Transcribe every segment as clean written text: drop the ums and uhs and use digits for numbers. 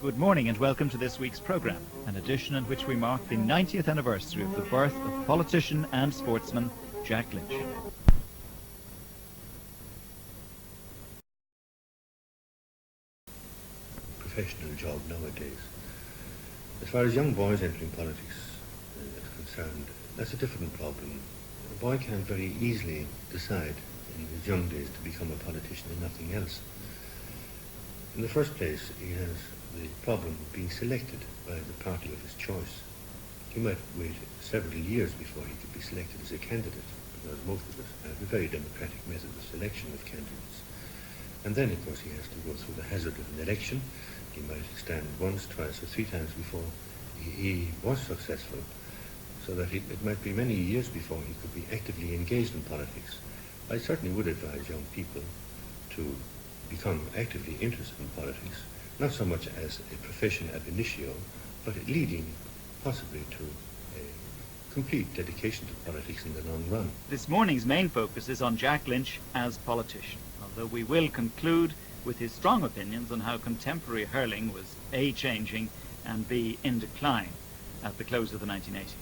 Good morning and welcome to this week's programme, an edition in which we mark the 90th anniversary of the birth of politician and sportsman Jack Lynch. Professional job nowadays. As far as young boys entering politics is concerned, that's a different problem. A boy can very easily decide in his young days to become a politician and nothing else. In the first place, he has the problem of being selected by the party of his choice. He might wait several years before he could be selected as a candidate, because most of us have a very democratic method of selection of candidates. And then, of course, he has to go through the hazard of an election. He might stand once, twice, or three times before he was successful, so that it might be many years before he could be actively engaged in politics. I certainly would advise young people to become actively interested in politics, not so much as a profession ab initio, but leading possibly to a complete dedication to politics in the long run. This morning's main focus is on Jack Lynch as politician, although we will conclude with his strong opinions on how contemporary hurling was A, changing, and B, in decline at the close of the 1980s.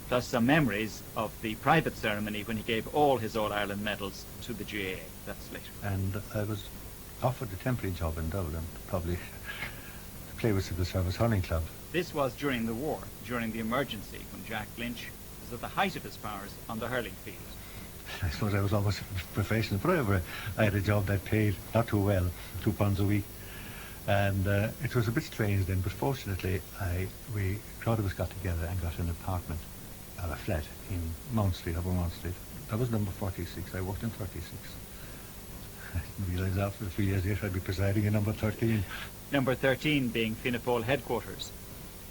Plus some memories of the private ceremony when he gave all his All-Ireland medals to the GAA. That's later. And I was offered a temporary job in Dublin, probably to play with Civil Service Hurling Club. This was during the war, during the emergency, when Jack Lynch was at the height of his powers on the hurling field. I suppose I was almost professional, but I had a job that paid not too well, £2 a week. And it was a bit strange then, but fortunately a crowd of us got together and got an apartment, a flat in Mount Street, Upper Mount Street. That was number 46, I worked in 36. I didn't realise after a few years later I'd be presiding in number 13. Number 13 being Fianna Fáil headquarters.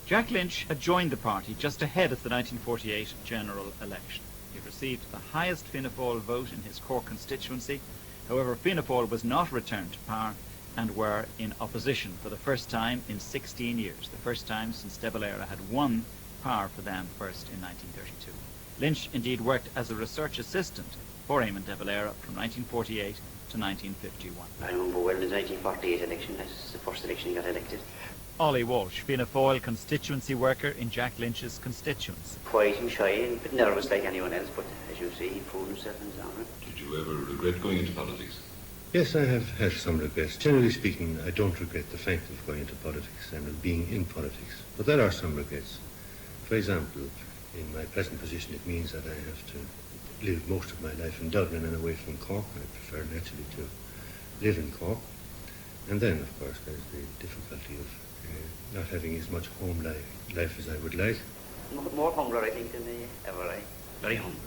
Jack Lynch had joined the party just ahead of the 1948 general election. He received the highest Fianna Fáil vote in his Cork constituency. However, Fianna Fáil was not returned to power and were in opposition for the first time in 16 years, the first time since De Valera had won power for them first in 1932. Lynch indeed worked as a research assistant for Eamon De Valera from 1948 to 1951. I remember well the 1948 election. That's the first election he got elected. Ollie Walsh, Fianna Fáil constituency worker in Jack Lynch's constituency. Quiet and shy and a bit nervous like anyone else, but as you say, he proved himself in his honour. Did you ever regret going into politics? Yes, I have had some regrets. Generally speaking, I don't regret the fact of going into politics and of being in politics, but there are some regrets. For example, in my present position, it means that I have to live most of my life in Dublin and away from Cork. I prefer naturally to live in Cork. And then, of course, there's the difficulty of not having as much home life as I would like. More hungry, I think, than ever. Very hungry.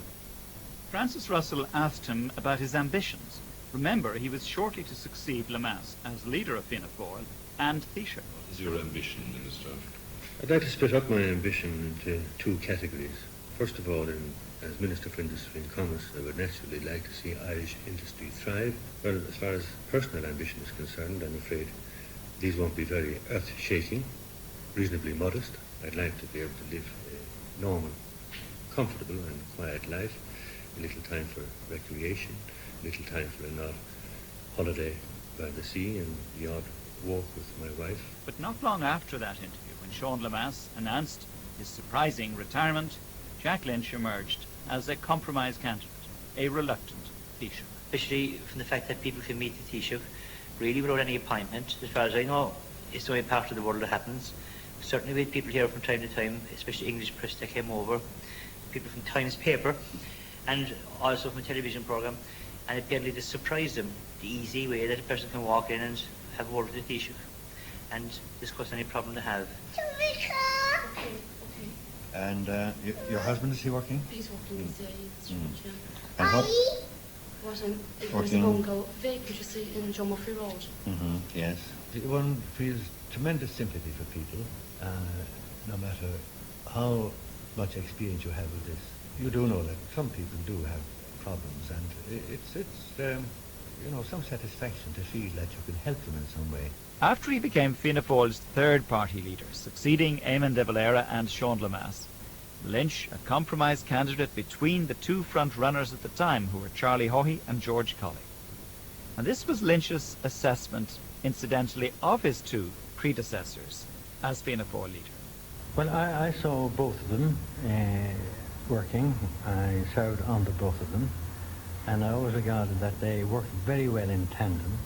Francis Russell asked him about his ambitions. Remember, he was shortly to succeed Lemass as leader of Fianna Fáil and Taoiseach. What is your ambition, Minister? I'd like to split up my ambition into two categories. First of all, as Minister for Industry and Commerce, I would naturally like to see Irish industry thrive. Well, as far as personal ambition is concerned, I'm afraid these won't be very earth-shaking, reasonably modest. I'd like to be able to live a normal, comfortable and quiet life, a little time for recreation, a little time for an odd holiday by the sea and the odd walk with my wife. But not long after that interview, when Sean Lemass announced his surprising retirement, Jack Lynch emerged as a compromise candidate, a reluctant Taoiseach. Especially from the fact that people can meet the Taoiseach really without any appointment. As far as I know, it's the only part of the world that happens. Certainly we had people here from time to time, especially English press that came over, people from Times paper, and also from a television programme, and apparently this surprised them, the easy way that a person can walk in and have a word with the Taoiseach and discuss any problem they have. And your husband, is he working? He's working in the And what? There's a bungalow vacancy in John Murphy Road. Yes. One feels tremendous sympathy for people, no matter how much experience you have with this. You do know that some people do have problems, and it's some satisfaction to feel that you can help them in some way. After he became Fianna Fáil's third party leader, succeeding Eamon De Valera and Sean Lemass, Lynch, a compromise candidate between the two front runners at the time, who were Charlie Haughey and George Colley. And this was Lynch's assessment, incidentally, of his two predecessors as Fianna Fáil leader? Well, I saw both of them working. I served under both of them, and I always regarded that they worked very well in tandem.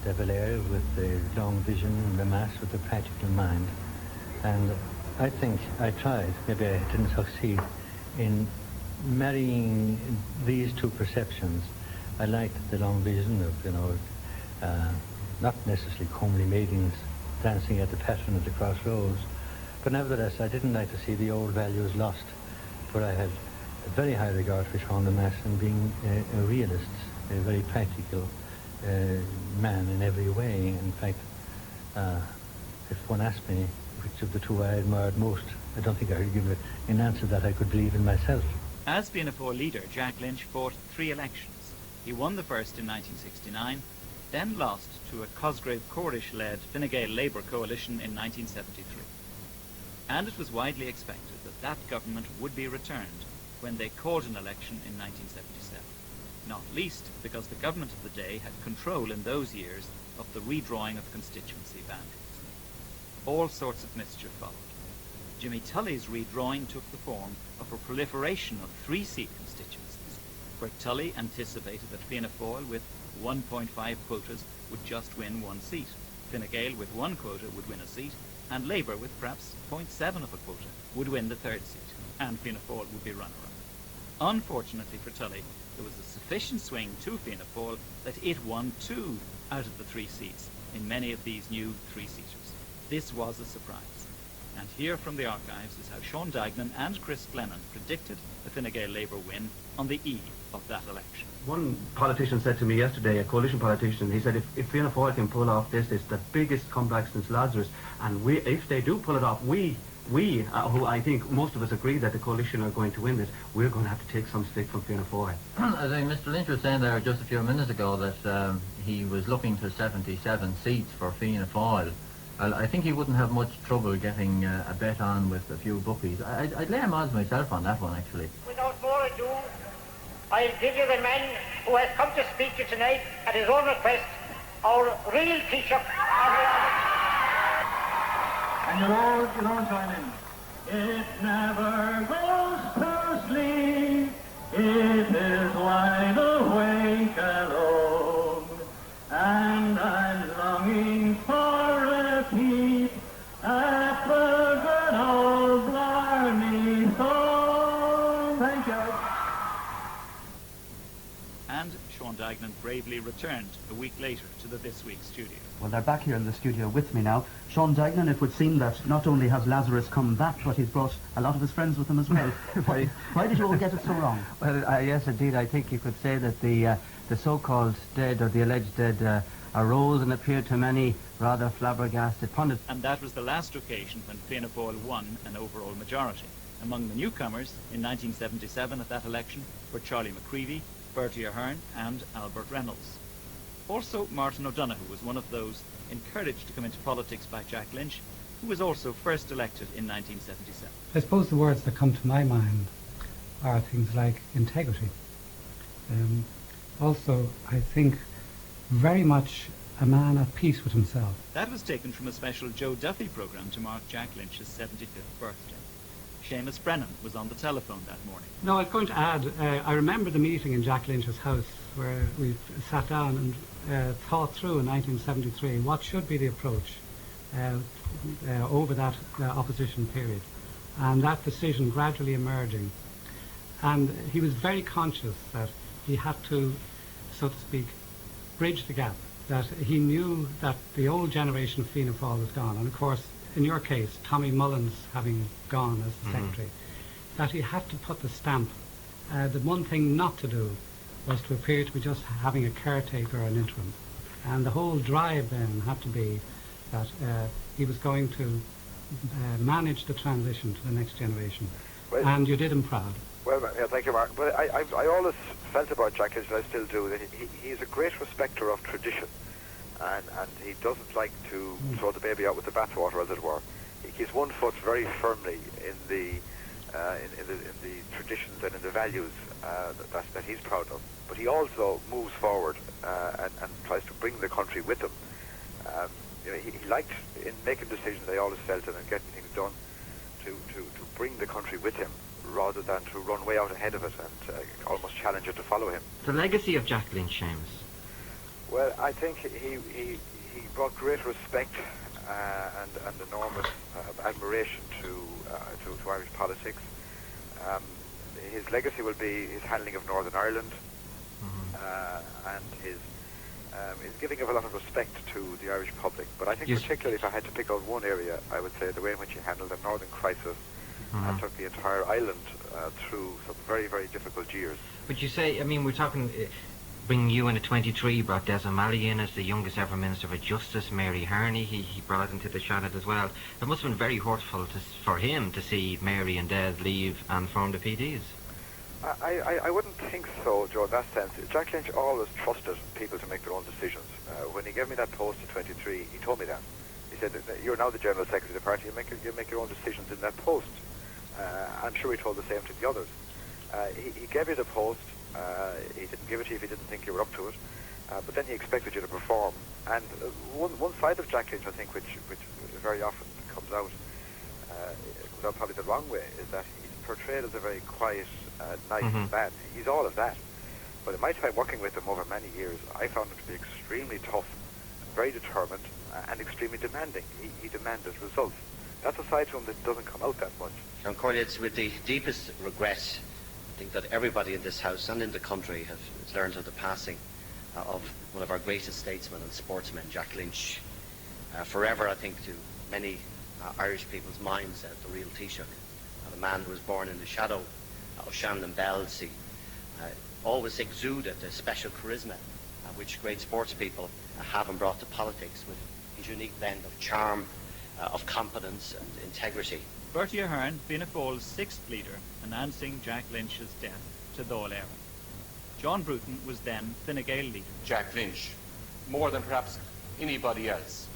De Valera with the long vision, the Mass with the practical mind. And I think I tried, maybe I didn't succeed, in marrying these two perceptions. I liked the long vision of, not necessarily comely maidens dancing at the pattern at the crossroads, but nevertheless I didn't like to see the old values lost, for I had a very high regard for Sean the Mass and being a realist, a very practical man in every way. In fact, if one asked me which of the two I admired most, I don't think I could give an answer that I could believe in myself. As Fianna Fáil leader, Jack Lynch fought 3 elections. He won the first in 1969, then lost to a Cosgrave Cordish-led Fine Gael Labour coalition in 1973. And it was widely expected that that government would be returned when they called an election in 1977. Not least because the government of the day had control in those years of the redrawing of constituency boundaries. All sorts of mischief followed. Jimmy Tully's redrawing took the form of a proliferation of 3-seat constituencies, where Tully anticipated that Fianna Fáil with 1.5 quotas would just win 1 seat, Fine Gael with 1 quota would win a seat, and Labour with perhaps 0.7 of a quota would win the 3rd seat, and Fianna Fáil would be runner-up. Unfortunately for Tully, there was a sufficient swing to Fianna Fáil that it won 2 out of the 3 seats in many of these new 3-seaters. This was a surprise. And here from the archives is how Sean Dignan and Chris Glennon predicted the Fine Gael Labour win on the eve of that election. One politician said to me yesterday, a coalition politician, he said if Fianna Fáil can pull off this, it's the biggest comeback since Lazarus, and if they do pull it off, we who I think most of us agree that the coalition are going to win this, we're going to have to take some stick from Fianna Fáil. I think Mr. Lynch was saying there just a few minutes ago that he was looking for 77 seats for Fianna Fáil. I think he wouldn't have much trouble getting a bet on with a few bookies. I'd lay him odds myself on that one, actually. Without more ado, I'll give you the man who has come to speak to you tonight at his own request, our real Taoiseach. And you're all join in. It never goes to sleep. It is wide awake alone. And I'm longing for a peep at the good old Blarney song. Thank you. And Sean Dignan bravely returned a week later to the This Week studio. Well, they're back here in the studio with me now. Sean Dignan, it would seem that not only has Lazarus come back, but he's brought a lot of his friends with him as well. Why did you all get it so wrong? Well, yes, indeed. I think you could say that the so-called dead, or the alleged dead, arose and appeared to many rather flabbergasted pundits. And that was the last occasion when Fianna Fáil won an overall majority. Among the newcomers in 1977 at that election were Charlie McCreevy, Bertie Ahern and Albert Reynolds. Also, Martin O'Donoghue was one of those encouraged to come into politics by Jack Lynch, who was also first elected in 1977. I suppose the words that come to my mind are things like integrity. Also, I think very much a man at peace with himself. That was taken from a special Joe Duffy programme to mark Jack Lynch's 75th birthday. Seamus Brennan was on the telephone that morning. No, I was going to add, I remember the meeting in Jack Lynch's house where we sat down and thought through in 1973 what should be the approach over that opposition period, and that decision gradually emerging. And he was very conscious that he had to, so to speak, bridge the gap, that he knew that the old generation of Fianna Fáil was gone, and of course in your case Tommy Mullins having gone as the secretary, that he had to put the stamp. The one thing not to do was to appear to be just having a caretaker or an interim, and the whole drive then had to be that he was going to manage the transition to the next generation. Well, and you did him proud. Well, yeah, thank you, Mark. But I always felt about Jack Lynch, and I still do, that he's a great respecter of tradition, and he doesn't like to throw the baby out with the bathwater, as it were. He keeps one foot very firmly in the traditions and in the values that he's proud of. But he also moves forward and tries to bring the country with him. he liked, in making decisions, I always felt it, and getting things done, to bring the country with him, rather than to run way out ahead of it and almost challenge it to follow him. The legacy of Jack Lynch, Seamus. Well, I think he brought great respect and enormous admiration to Irish politics. His legacy will be his handling of Northern Ireland, and his giving of a lot of respect to the Irish public. But I think particularly if I had to pick out one area, I would say the way in which he handled the Northern crisis and took the entire island through some very, very difficult years. Would you say, I mean, we're talking, bringing you in at 23, brought Des O'Malley in as the youngest ever Minister for Justice, Mary Harney, he brought into the Shannon as well. It must have been very hurtful for him to see Mary and Des leave and form the PDs. I wouldn't think so, Joe, in that sense. Jack Lynch always trusted people to make their own decisions. When he gave me that post at 23, he told me that. He said, you're now the General Secretary of the party, you make your own decisions in that post. I'm sure he told the same to the others. He gave you the post, he didn't give it to you if he didn't think you were up to it, but then he expected you to perform. And one side of Jack Lynch, I think, which very often comes out probably the wrong way, is that he's portrayed as a very quiet, nice man. He's all of that. But in my time working with him over many years, I found him to be extremely tough, very determined, and extremely demanding. He demanded results. That's a side to him that doesn't come out that much. John Corley, it's with the deepest regret, I think, that everybody in this House and in the country has learned of the passing of one of our greatest statesmen and sportsmen, Jack Lynch. Forever, I think, to many Irish people's minds, the real Taoiseach, the man who was born in the shadow of Shannon Bells. He always exuded the special charisma which great sports people have and brought to politics, with his unique blend of charm, of competence and integrity. Bertie Ahern, Fianna Fáil's sixth leader, announcing Jack Lynch's death to Dáil Éireann. John Bruton was then Fine Gael leader. Jack Lynch, more than perhaps anybody else,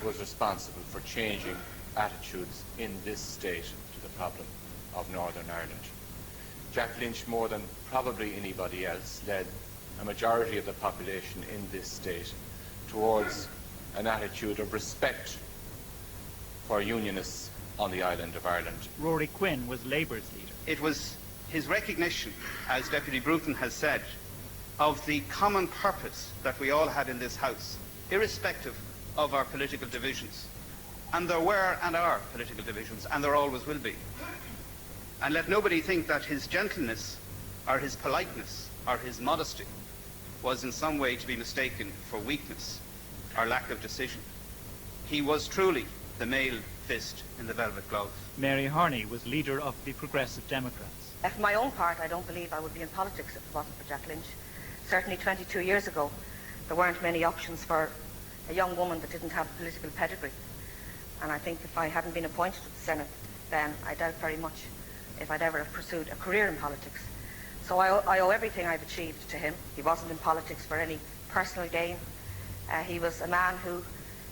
was responsible for changing attitudes in this state to the problem of Northern Ireland. Jack Lynch, more than probably anybody else, led a majority of the population in this state towards an attitude of respect for unionists on the island of Ireland. Rory Quinn was Labour's leader. It was his recognition, as Deputy Bruton has said, of the common purpose that we all had in this House, irrespective of our political divisions. And there were and are political divisions, and there always will be. And let nobody think that his gentleness, or his politeness, or his modesty was in some way to be mistaken for weakness or lack of decision. He was truly the male fist in the velvet glove. Mary Harney was leader of the Progressive Democrats. For my own part, I don't believe I would be in politics if it wasn't for Jack Lynch. Certainly 22 years ago, there weren't many options for a young woman that didn't have a political pedigree. And I think if I hadn't been appointed to the Senate, then I doubt very much if I'd ever have pursued a career in politics. So I owe everything I've achieved to him. He wasn't in politics for any personal gain. He was a man who,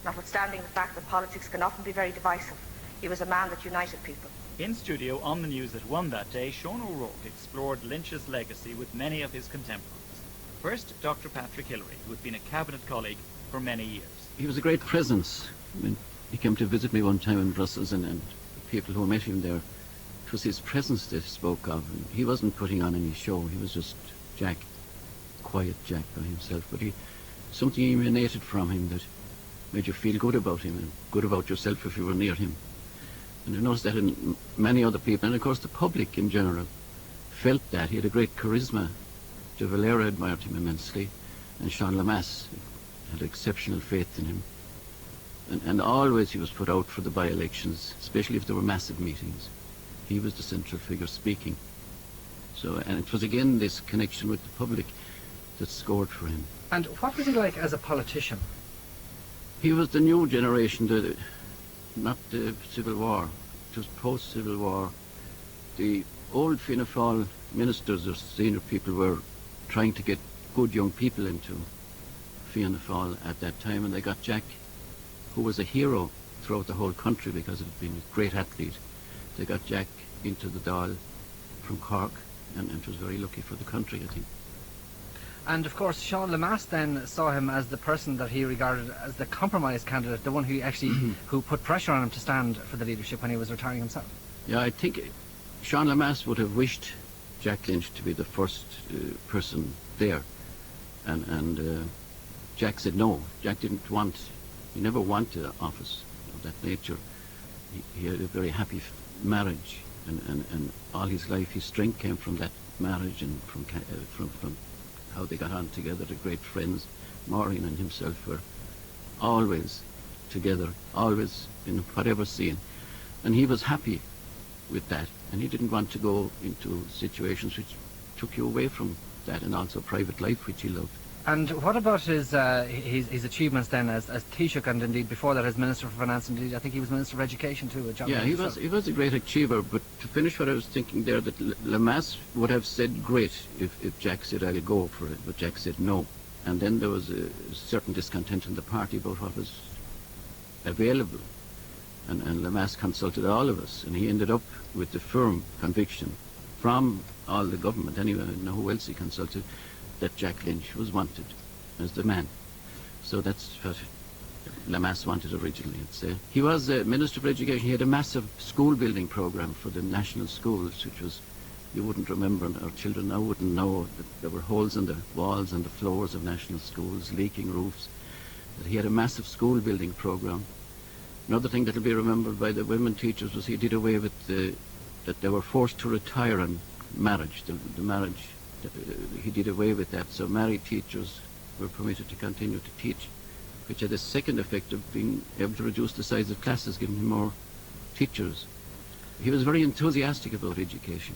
notwithstanding the fact that politics can often be very divisive, he was a man that united people. In studio on the News at 1 that day, Sean O'Rourke explored Lynch's legacy with many of his contemporaries. First, Dr. Patrick Hillary, who had been a cabinet colleague for many years. He was a great presence. I mean, he came to visit me one time in Brussels, and people who met him there, it was his presence that he spoke of. He wasn't putting on any show. He was just Jack, quiet Jack by himself. But something emanated from him that made you feel good about him and good about yourself if you were near him. And I noticed that in many other people, and of course the public in general felt that. He had a great charisma. De Valera admired him immensely, and Sean Lamass had exceptional faith in him. And always he was put out for the by-elections, especially if there were massive meetings. He was the central figure speaking. So, and it was again this connection with the public that scored for him. And what was he like as a politician? He was the new generation, not the Civil War. It was post-Civil War. The old Fianna Fáil ministers or senior people were trying to get good young people into Fianna Fáil at that time, and they got Jack, who was a hero throughout the whole country because of being a great athlete. They got Jack into the Dáil from Cork, and it was very lucky for the country, I think. And of course, Sean Lemass then saw him as the person that he regarded as the compromise candidate, the one who actually who put pressure on him to stand for the leadership when he was retiring himself. Yeah, I think Sean Lemass would have wished Jack Lynch to be the first person there, and Jack said no. Jack didn't want. He never wanted an office of that nature. He had a very happy marriage, and all his life his strength came from that marriage and from how they got on together. The great friends. Maureen and himself were always together, always in whatever scene, and he was happy with that, and he didn't want to go into situations which took you away from that, and also private life which he loved. And what about his achievements then as Taoiseach, and indeed before that as Minister for Finance? Indeed, I think he was Minister of Education too. Yeah, he was a great achiever. But to finish what I was thinking there, that Lemass would have said great if Jack said I'll go for it, but Jack said no. And then there was a certain discontent in the party about what was available. And Lemass consulted all of us, and he ended up with the firm conviction from all the government, anyway, I don't know who else he consulted, that Jack Lynch was wanted as the man. So that's what Lemass wanted originally, I'd say. He was Minister for Education. He had a massive school building program for the national schools, which was, you wouldn't remember, our children now wouldn't know that there were holes in the walls and the floors of national schools, leaking roofs. That he had a massive school building program. Another thing that will be remembered by the women teachers was he did away with that they were forced to retire on marriage, the marriage. He did away with that, so married teachers were permitted to continue to teach, which had a second effect of being able to reduce the size of classes, giving him more teachers. He was very enthusiastic about education.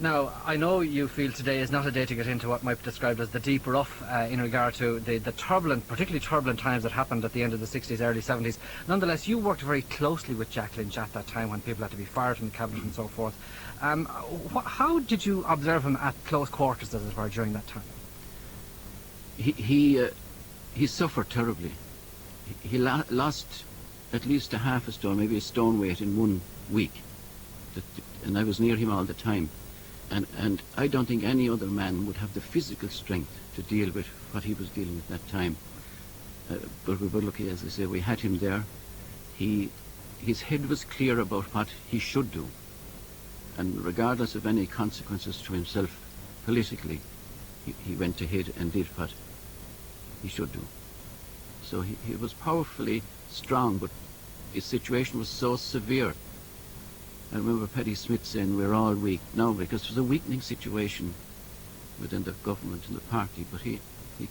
Now, I know you feel today is not a day to get into what might be described as the deep rough in regard to the turbulent, particularly turbulent times that happened at the end of the 60s, early 70s. Nonetheless, you worked very closely with Jack Lynch at that time when people had to be fired from the cabinet and so forth. How did you observe him at close quarters, as it were, during that time? He suffered terribly. He lost at least a half a stone, maybe a stone weight in 1 week. And I was near him all the time. And I don't think any other man would have the physical strength to deal with what he was dealing with at that time. But we were lucky, as I say, we had him there. His head was clear about what he should do. And regardless of any consequences to himself politically, he went ahead and did what he should do. So he was powerfully strong, but his situation was so severe. I remember Paddy Smith saying we're all weak now, because it was a weakening situation within the government and the party, but he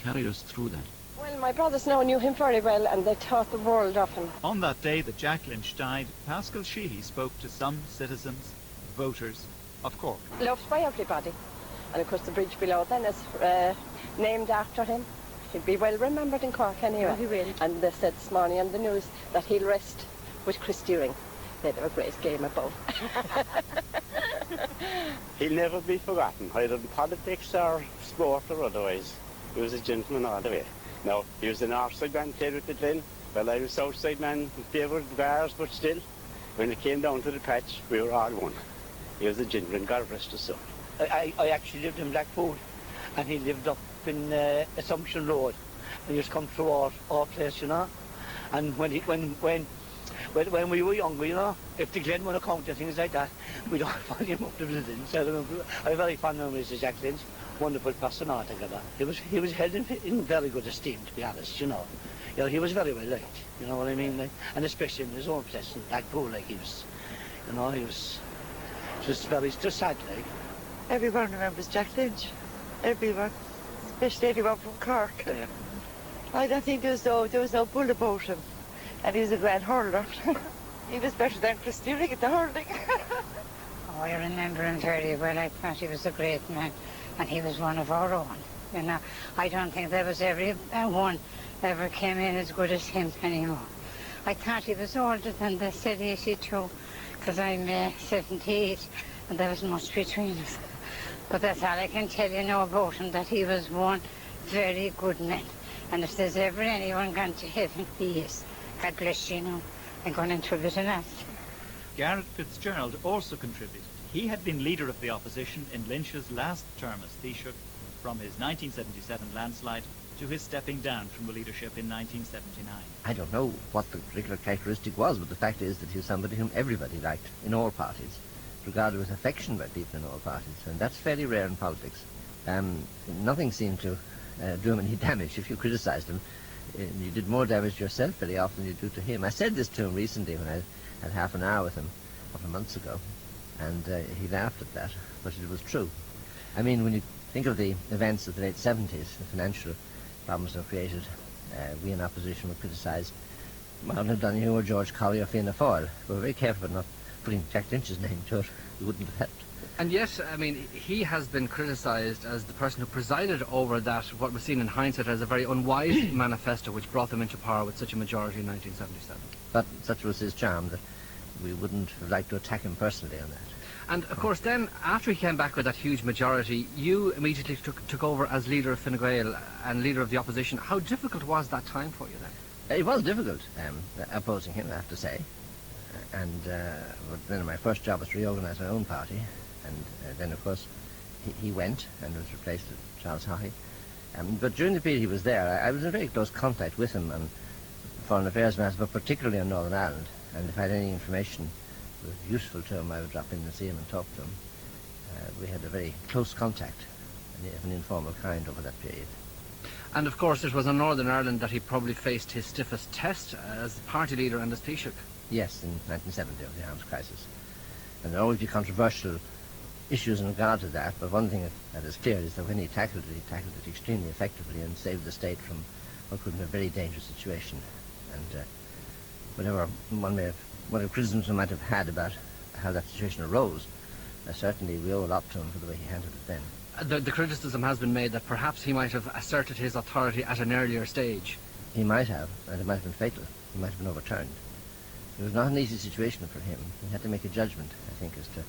carried us through that. Well, my brothers now knew him very well, and they taught the world of him. On that day that Jack Lynch died, Pascal Sheehy spoke to some citizens, voters of Cork. Loved by everybody. And of course the bridge below then is named after him. He'll be well remembered in Cork anyway. Oh, he will. And they said this morning on the news that he'll rest with Chris Deering. They'd have a great game above. He'll never be forgotten, either in politics or sport or otherwise. He was a gentleman all the way. Now, he was the north side man, played with the Glen. Well, I was south side man, favoured Gars, but still, when it came down to the patch, we were all one. He was a gentleman, God rest his soul. I actually lived in Blackpool, and he lived up in Assumption Road, and he used to come through our place, you know. And when we were younger, you know, if the Glen won a county and things like that, we'd all follow him up the buildings. I have very fond memories of Jack Lynch. Wonderful person altogether. He was held in very good esteem, to be honest, you know. You know, he was very well liked, you know what I mean? Like, and especially in his own place in Blackpool, like he was, you know, he was just sad, like. Everyone remembers Jack Lynch. Everyone. Especially everyone from Cork. Yeah. I don't think there was no bull about him. And he was a grand hurler. He was better than Chris Deering at the hurling. Oh, I remember him very well. I thought he was a great man, and he was one of our own. You know, I don't think there was one ever came in as good as him anymore. I thought he was older than they said 82, because I'm 78, and there wasn't much between us. But that's all I can tell you now about him, that he was one very good man. And if there's ever anyone gone to heaven, he is. God bless you, know, and gone into a bit of that. Garrett Fitzgerald also contributed. He had been leader of the opposition in Lynch's last term as Taoiseach from his 1977 landslide to his stepping down from the leadership in 1979. I don't know what the particular characteristic was, but the fact is that he was somebody whom everybody liked in all parties, regarded with affection by people in all parties, and that's fairly rare in politics. Nothing seemed to do him any damage. If you criticised him, you did more damage yourself very often than you do to him. I said this to him recently when I had half an hour with him a couple of months ago, and he laughed at that, but it was true. I mean, when you think of the events of the late 70s, the financial problems that were created, we in opposition were criticised. Martin O'Donoghue or George Collyer or Fianna Fáil. We were very careful about not putting Jack Lynch's name to it. It wouldn't have helped. And yet, I mean, he has been criticised as the person who presided over that, what was seen in hindsight as a very unwise manifesto which brought them into power with such a majority in 1977. But such was his charm that we wouldn't have liked to attack him personally on that. And, of course, then, after he came back with that huge majority, you immediately took over as leader of Fine Gael and leader of the opposition. How difficult was that time for you then? It was difficult, opposing him, I have to say. And then my first job was to reorganise our own party. And then, of course, he went and was replaced with Charles Haughey. But during the period he was there, I was in very close contact with him on foreign affairs matters, but particularly on Northern Ireland. And if I had any information that was useful to him, I would drop in and see him and talk to him. We had a very close contact of an informal kind over that period. And, of course, it was in Northern Ireland that he probably faced his stiffest test as party leader and as Taoiseach. Yes, in 1970, of the arms crisis. And there always be controversial issues in regard to that, but one thing that is clear is that when he tackled it extremely effectively and saved the state from what could have been a very dangerous situation. And whatever criticisms we might have had about how that situation arose, certainly we owe a lot to him for the way he handled it then. The criticism has been made that perhaps he might have asserted his authority at an earlier stage. He might have, and it might have been fatal. He might have been overturned. It was not an easy situation for him. He had to make a judgment, I think, as to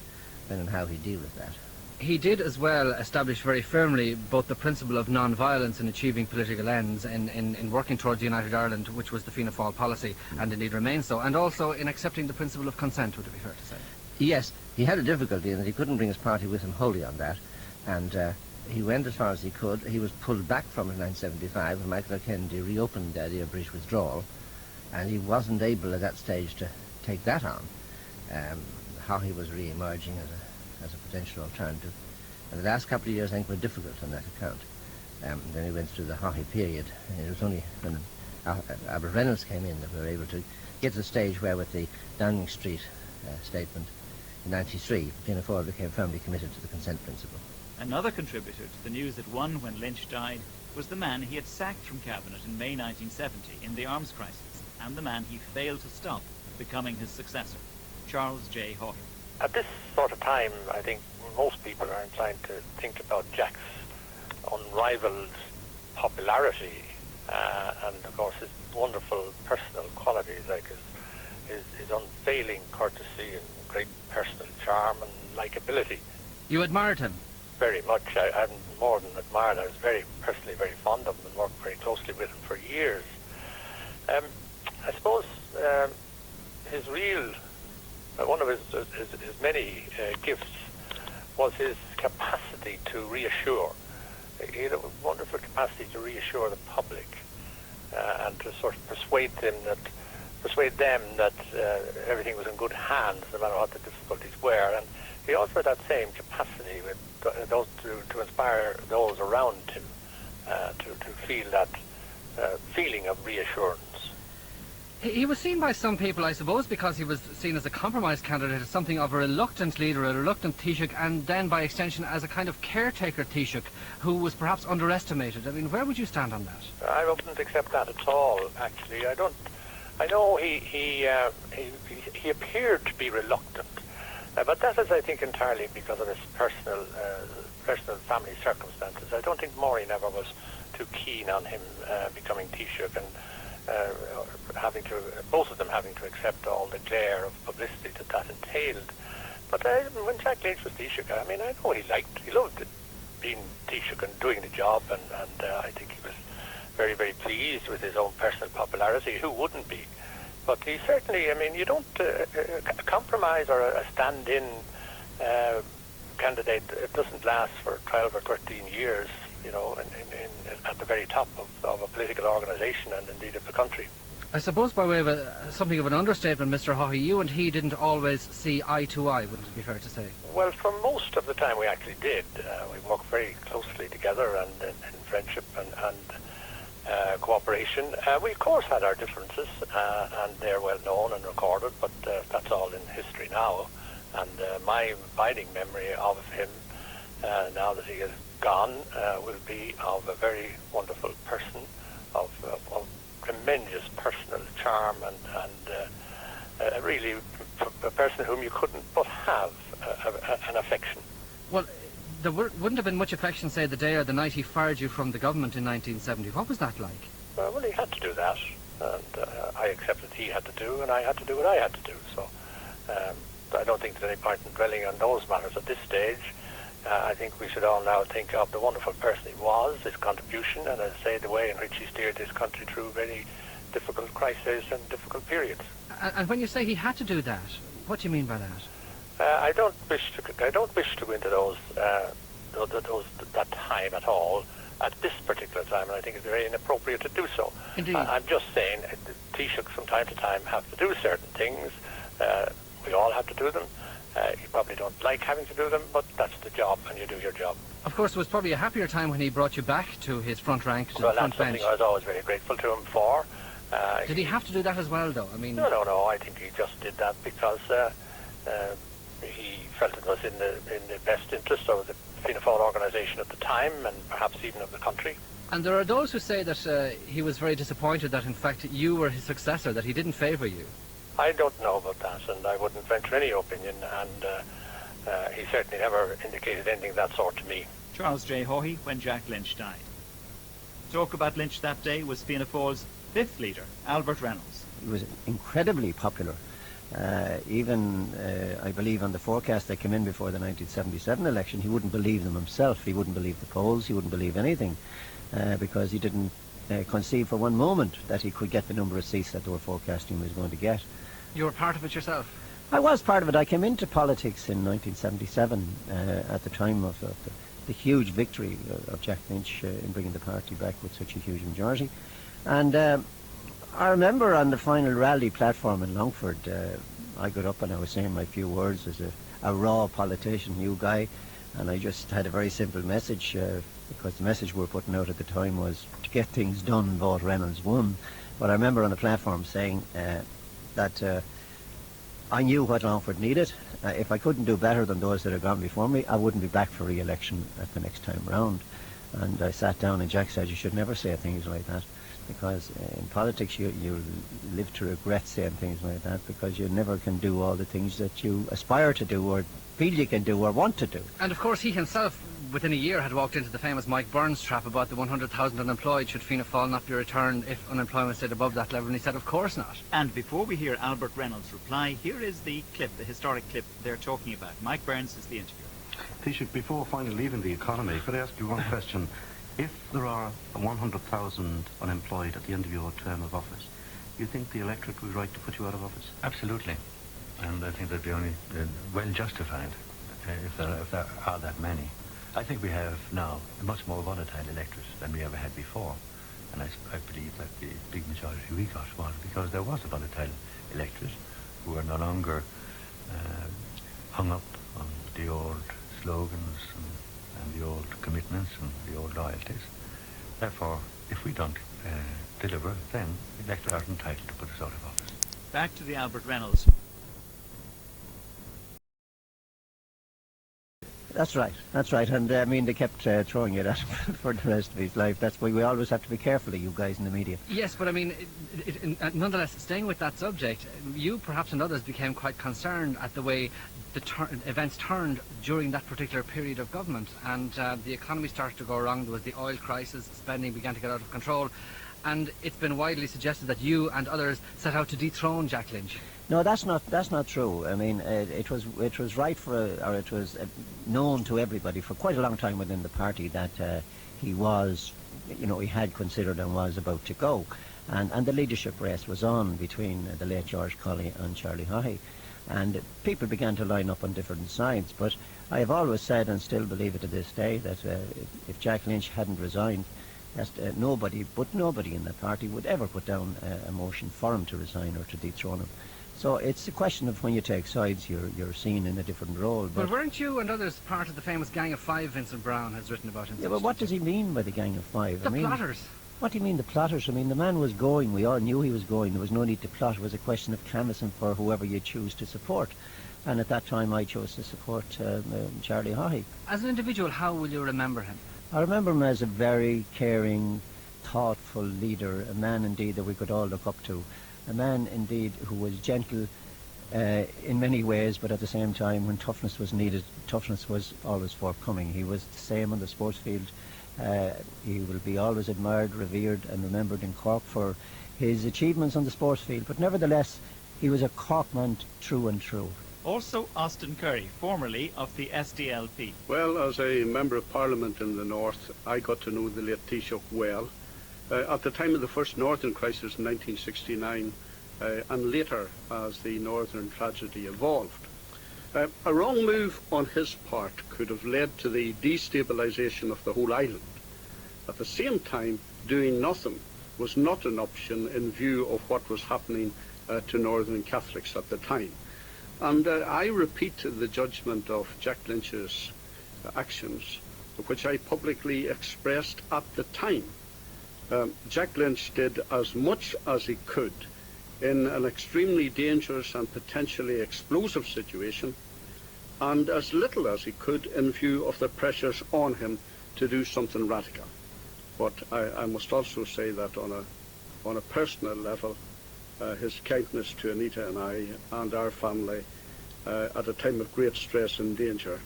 when and how he deal with that. He did as well establish very firmly both the principle of non-violence in achieving political ends in working towards United Ireland, which was the Fianna Fáil policy, and indeed remains so, and also in accepting the principle of consent, would it be fair to say? Yes, he had a difficulty in that he couldn't bring his party with him wholly on that, and he went as far as he could. He was pulled back from it in 1975 when Michael Kennedy reopened the idea of British withdrawal, and he wasn't able at that stage to take that on. How he was re-emerging as a potential alternative. And the last couple of years, I think, were difficult on that account. Then he went through the Haughey period, and it was only when Albert Reynolds came in that we were able to get to the stage where, with the Downing Street statement in '93, Fianna Fáil became firmly committed to the consent principle. Another contributor to the news that won when Lynch died was the man he had sacked from cabinet in May 1970 in the arms crisis, and the man he failed to stop becoming his successor, Charles J. Haughey. At this sort of time, I think most people are inclined to think about Jack's unrivaled popularity and, of course, his wonderful personal qualities, like his unfailing courtesy and great personal charm and likability. You admired him? Very much. I'm more than admired. I was personally very fond of him and worked very closely with him for years. I suppose his real... one of his many gifts was his capacity to reassure. He had a wonderful capacity to reassure the public and to sort of persuade them that everything was in good hands, no matter what the difficulties were. And he also had that same capacity to inspire those around him to feel that feeling of reassurance. He was seen by some people, I suppose, because he was seen as a compromise candidate, as something of a reluctant leader, a reluctant Taoiseach, and then by extension as a kind of caretaker Taoiseach who was perhaps underestimated. I mean, where would you stand on that? I wouldn't accept that at all, actually. I know he appeared to be reluctant, but that is, I think, entirely because of his personal family circumstances. I don't think Maureen ever was too keen on him becoming Taoiseach, and both of them having to accept all the glare of publicity that entailed. But when Jack Lynch was Taoiseach, I mean, I know he loved being Taoiseach and doing the job, and I think he was very, very pleased with his own personal popularity. Who wouldn't be? But he certainly, I mean, you don't a compromise or a stand-in candidate. It doesn't last for 12 or 13 years. at the very top of a political organisation and indeed of the country. I suppose by way of something of an understatement, Mr. Haughey, you and he didn't always see eye to eye, wouldn't it be fair to say? Well, for most of the time we actually did. We worked very closely together and in friendship and cooperation. We of course had our differences and they're well known and recorded, but that's all in history now. And my abiding memory of him, now that he is gone, will be of a very wonderful person, of tremendous personal charm and really a person whom you couldn't but have an affection. Well, there wouldn't have been much affection, say, the day or the night he fired you from the government in 1970. What was that like? Well, he had to do that, and I accepted he had to do, and I had to do what I had to do. So I don't think there's any point in dwelling on those matters at this stage. I think we should all now think of the wonderful person he was, his contribution, and as I say, the way in which he steered this country through very difficult crises and difficult periods. And when you say he had to do that, what do you mean by that? I don't wish to go into that time at all at this particular time, and I think it's very inappropriate to do so. Indeed. I'm just saying Taoiseach from time to time have to do certain things. We all have to do them. You probably don't like having to do them, but that's the job, and you do your job. Of course, it was probably a happier time when he brought you back to his front rank, to Well, the front that's bench. something I was always very grateful to him for. Did he have to do that as well, though? I mean, No. I think he just did that because he felt it was in the best interest of the Fianna Fáil organisation at the time, and perhaps even of the country. And there are those who say that he was very disappointed that, in fact, you were his successor, that he didn't favour you. I don't know about that, and I wouldn't venture any opinion, and he certainly never indicated anything of that sort to me. Charles J. Haughey when Jack Lynch died. Talk about Lynch that day was Fianna Fáil's fifth leader, Albert Reynolds. He was incredibly popular. Even, I believe, on the forecast that came in before the 1977 election, he wouldn't believe them himself. He wouldn't believe the polls. He wouldn't believe anything because he didn't conceive for one moment that he could get the number of seats that they were forecasting he was going to get. You were part of it yourself? I was part of it. I came into politics in 1977 at the time of the huge victory of Jack Lynch in bringing the party back with such a huge majority. And I remember on the final rally platform in Longford, I got up and I was saying my few words as a raw politician, new guy, and I just had a very simple message, because the message we were putting out at the time was to get things done, vote Reynolds won. But I remember on the platform saying that I knew what Longford needed. If I couldn't do better than those that had gone before me, I wouldn't be back for re-election at the next time round. And I sat down and Jack said, you should never say things like that, because in politics you live to regret saying things like that, because you never can do all the things that you aspire to do or feel you can do or want to do. And of course he himself, within a year, had walked into the famous Mike Burns trap about the 100,000 unemployed. Should Fianna Fáil not be returned if unemployment stayed above that level? And he said, of course not. And before we hear Albert Reynolds' reply, here is the clip, the historic clip they're talking about. Mike Burns is the interviewer. Taoiseach, before finally leaving the economy, could I ask you one question? If there are 100,000 unemployed at the end of your term of office, do you think the electorate would right to put you out of office? Absolutely. And I think that'd be only well justified if there are that many. I think we have now a much more volatile electorate than we ever had before. And I believe that the big majority we got was because there was a volatile electorate who are no longer hung up on the old slogans and the old commitments and the old loyalties. Therefore, if we don't deliver, then the electorate are entitled to put us out of office. Back to the Albert Reynolds. That's right, and I mean they kept throwing it at him for the rest of his life. That's why we always have to be careful of you guys in the media. Yes, but I mean, nonetheless, staying with that subject, you perhaps and others became quite concerned at the way the events turned during that particular period of government, and the economy started to go wrong. There was the oil crisis, spending began to get out of control, and it's been widely suggested that you and others set out to dethrone Jack Lynch. No, that's not true. I mean, it was right or it was known to everybody for quite a long time within the party that he was, he had considered and was about to go, and the leadership race was on between the late George Colley and Charlie Haughey. And people began to line up on different sides. But I have always said, and still believe it to this day, that if Jack Lynch hadn't resigned, that nobody in the party would ever put down a motion for him to resign or to dethrone him. So it's a question of when you take sides, you're seen in a different role. But weren't you and others part of the famous Gang of Five Vincent Browne has written about in Yeah, but what does he mean by the Gang of Five? The plotters. What do you mean the plotters? I mean, the man was going. We all knew he was going. There was no need to plot. It was a question of canvassing for whoever you choose to support. And at that time, I chose to support Charlie Haughey. As an individual, how will you remember him? I remember him as a very caring, thoughtful leader, a man indeed that we could all look up to, a man indeed who was gentle in many ways, but at the same time, when toughness was needed, toughness was always forthcoming. He was the same on the sports field. He will be always admired, revered and remembered in Cork for his achievements on the sports field, but nevertheless he was a Corkman through and through. Also Austin Curry, formerly of the SDLP. Well, as a Member of Parliament in the North, I got to know the late Taoiseach well. At the time of the first Northern crisis in 1969, and later as the Northern tragedy evolved. A wrong move on his part could have led to the destabilisation of the whole island. At the same time, doing nothing was not an option in view of what was happening to Northern Catholics at the time. And I repeat the judgment of Jack Lynch's actions, which I publicly expressed at the time. Jack Lynch did as much as he could in an extremely dangerous and potentially explosive situation, and as little as he could in view of the pressures on him to do something radical. But I must also say that on a personal level, his kindness to Anita and I and our family at a time of great stress and danger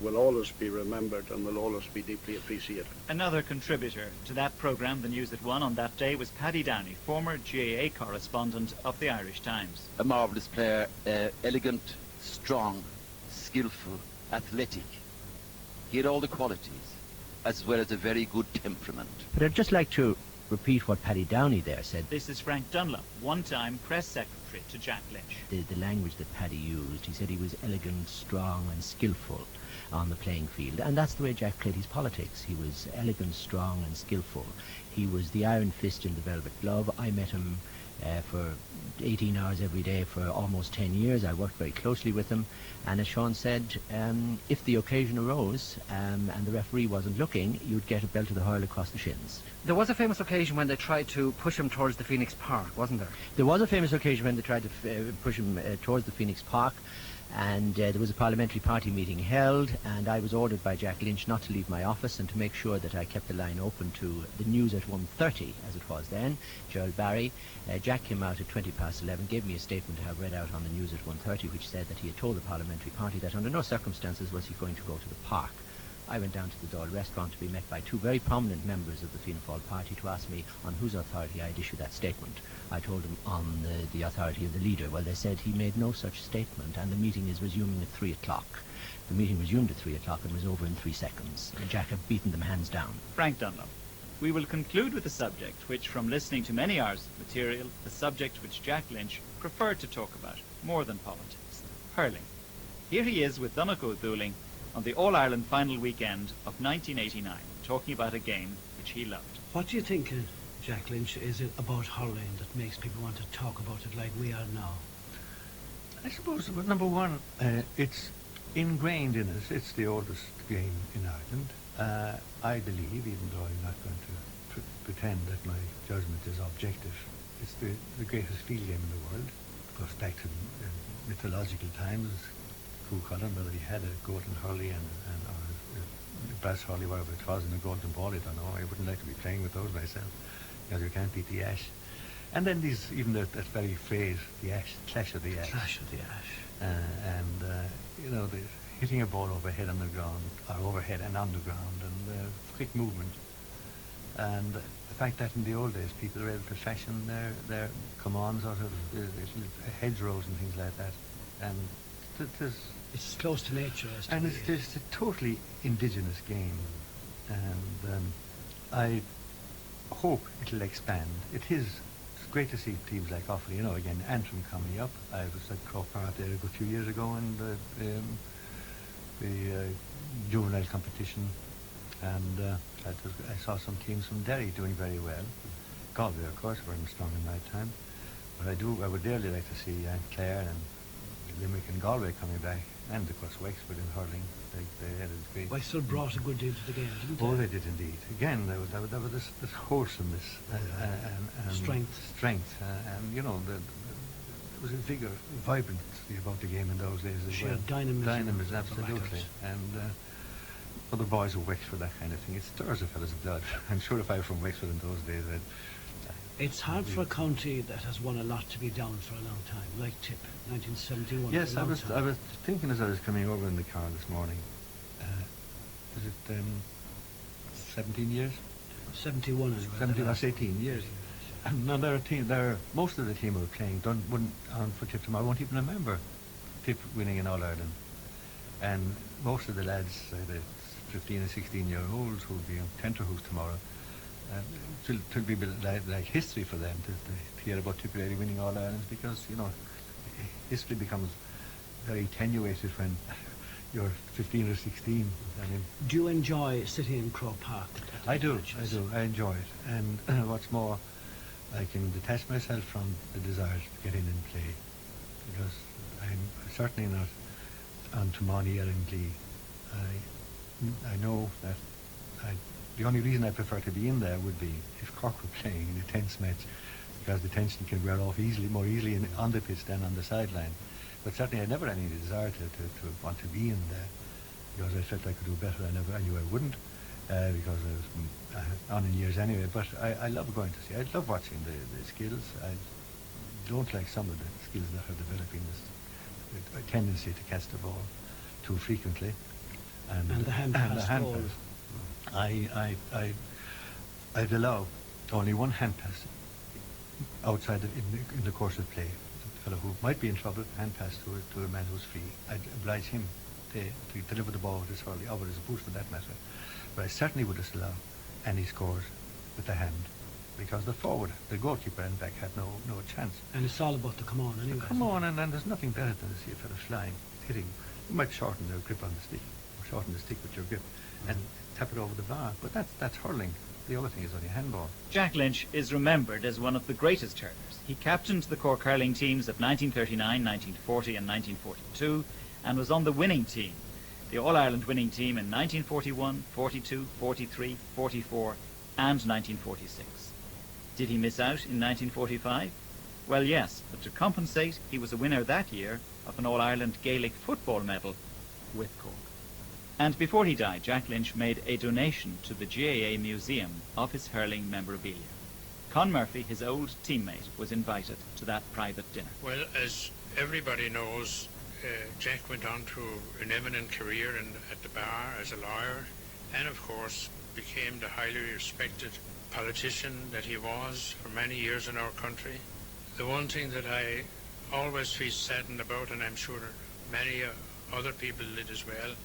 will always be remembered and will always be deeply appreciated. Another contributor to that programme, The News at One, on that day was Paddy Downey, former GAA correspondent of the Irish Times. A marvellous player, elegant, strong, skillful, athletic. He had all the qualities, as well as a very good temperament. But I'd just like to repeat what Paddy Downey there said. This is Frank Dunlop, one-time press secretary to Jack Lynch. The language that Paddy used, he said he was elegant, strong and skillful on the playing field, and that's the way Jack played his politics. He was elegant, strong and skillful. He was the iron fist in the velvet glove. I met him for 18 hours every day for almost 10 years. I worked very closely with him, and as Sean said, if the occasion arose and the referee wasn't looking, you'd get a belt to the hurl across the shins. There was a famous occasion when they tried to push him towards the Phoenix Park, wasn't there? There was a famous occasion when they tried to push him towards the Phoenix Park, and there was a parliamentary party meeting held, and I was ordered by Jack Lynch not to leave my office and to make sure that I kept the line open to the news at 1:30, as it was then. Gerald Barry. Jack came out at 11:20, gave me a statement to have read out on the news at 1:30, which said that he had told the parliamentary party that under no circumstances was he going to go to the park. I went down to the Dáil restaurant to be met by two very prominent members of the Fianna Fáil party to ask me on whose authority I'd issued that statement. I told them on the authority of the leader. Well, they said he made no such statement, and the meeting is resuming at 3 o'clock. The meeting resumed at 3 o'clock and was over in 3 seconds. Jack had beaten them hands down. Frank Dunlop. We will conclude with a subject which, from listening to many hours of material, the subject which Jack Lynch preferred to talk about more than politics: hurling. Here he is with Donegal Dooling on the All-Ireland final weekend of 1989, talking about a game which he loved. What do you think, Jack Lynch, is it about hurling that makes people want to talk about it like we are now? I suppose, well, number one, it's ingrained in us. It's the oldest game in Ireland. I believe, even though I'm not going to pretend that my judgment is objective, it's the greatest field game in the world. It goes back to mythological times. Cullen, whether he had a golden hurley and or brass hurley, whatever it was, and a golden ball, I don't know. I wouldn't like to be playing with those myself, because you can't beat the ash. And then these, even that very phrase, the ash, clash of the ash. Clash of the ash. You know, the hitting a ball overhead on the ground, or overhead and on the ground, and quick movement. And the fact that in the old days people were able to fashion their commands out of hedgerows and things like that. And it's close to nature. And it's a totally indigenous game. And I hope it'll expand. It is great to see teams like Offaly, you know, again, Antrim coming up. I was at Croke Park there a few years ago in the juvenile competition, and I saw some teams from Derry doing very well. Galway, of course, were strong in my time. But I would dearly like to see Clare and Limerick and Galway coming back, and of course Wexford in hurling. They had a great. Wexford brought a good deal to the game, didn't they? Oh, they did indeed. Again, there was this wholesomeness and strength, and you know, there was a vigor, vibrancy about the game in those days as well. Dynamism, absolutely. And for the boys who Wexford, that kind of thing, it stirs a fella's blood. I'm sure if I were from Wexford in those days, it's hard for a county that has won a lot to be down for a long time, like Tip, 1971. Yes, I was thinking as I was coming over in the car this morning. Was it 17 years? 71 as well. 17, that's 18 years. And now most of the team who were playing wouldn't on for Tip tomorrow won't even remember Tip winning in All Ireland. And most of the lads, the 15 and 16-year-olds who will be on tenterhooks tomorrow, it will be like history for them to hear about Tipperary winning All Irelands, because, you know, history becomes very attenuated when you're 15 or 16. I mean, do you enjoy sitting in Croke Park? I do. I enjoy it. And what's more, I can detach myself from the desire to get in and play, because I'm certainly not on Tomani or in Glee. I know that the only reason I prefer to be in there would be if Cork were playing in a tense match, because the tension can wear off more easily on the pitch than on the sideline. But certainly I never had any desire to want to be in there, because I felt I could do better. I knew I wouldn't, because I was on in years anyway. But I love going to see. I love watching the skills. I don't like some of the skills that are developing, this tendency to catch the ball too frequently. And the hand pass. I'd allow only one hand pass outside in the course of play. A fellow who might be in trouble, hand pass to a man who's free. I'd oblige him to deliver the ball with his hurley, or with his boot for that matter. But I certainly would disallow any scores with the hand, because the forward, the goalkeeper and back had no chance. And it's all about the come on anyway. Come on, and there's nothing better than to see a fellow flying, hitting. You might shorten the grip on the stick, or shorten the stick with your grip, and tap it over the bar. But that's hurling. The other thing is only handball. Jack Lynch is remembered as one of the greatest hurlers. He captained the Cork hurling teams of 1939, 1940 and 1942, and was on the winning team, the All-Ireland winning team in 1941, 42, 43, 44 and 1946. Did he miss out in 1945? Well, yes, but to compensate, he was a winner that year of an All-Ireland Gaelic football medal with Cork. And before he died, Jack Lynch made a donation to the GAA Museum of his hurling memorabilia. Con Murphy, his old teammate, was invited to that private dinner. Well, as everybody knows, Jack went on to an eminent career at the bar as a lawyer, and of course became the highly respected politician that he was for many years in our country. The one thing that I always feel saddened about, and I'm sure many other people did as well,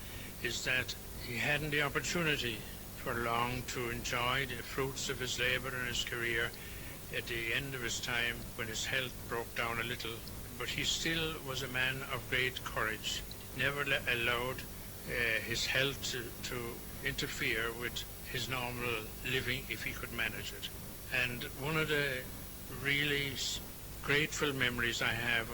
is that he hadn't the opportunity for long to enjoy the fruits of his labour and his career at the end of his time, when his health broke down a little. But he still was a man of great courage, never allowed his health to interfere with his normal living if he could manage it. And one of the really grateful memories I have